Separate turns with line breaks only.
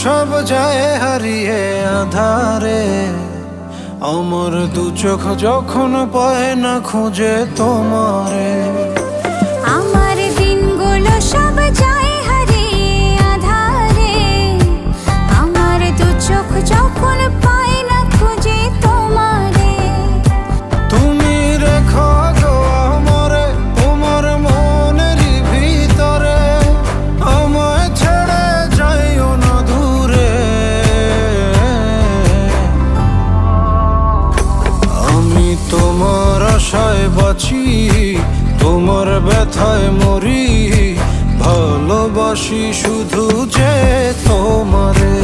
সব যায় হারিয়ে আধারে, আমার দু চোখ যখন পায় না খুঁজে তোমারে।
আমার দিনগুলো সব যায় হারিয়ে আঁধারে, আমার দু চোখ যখন পায় না খুঁজে তোমারে।
তুমি রেখো গো আমারে তোমার মনেরই ভিতরে, আমায় ছেড়ে যাইও না দূরে। আমি তোমার আশায় বাঁচি, তোমার ব্যথায় মরি, ভালোবাসি শুধু যে তোমারে।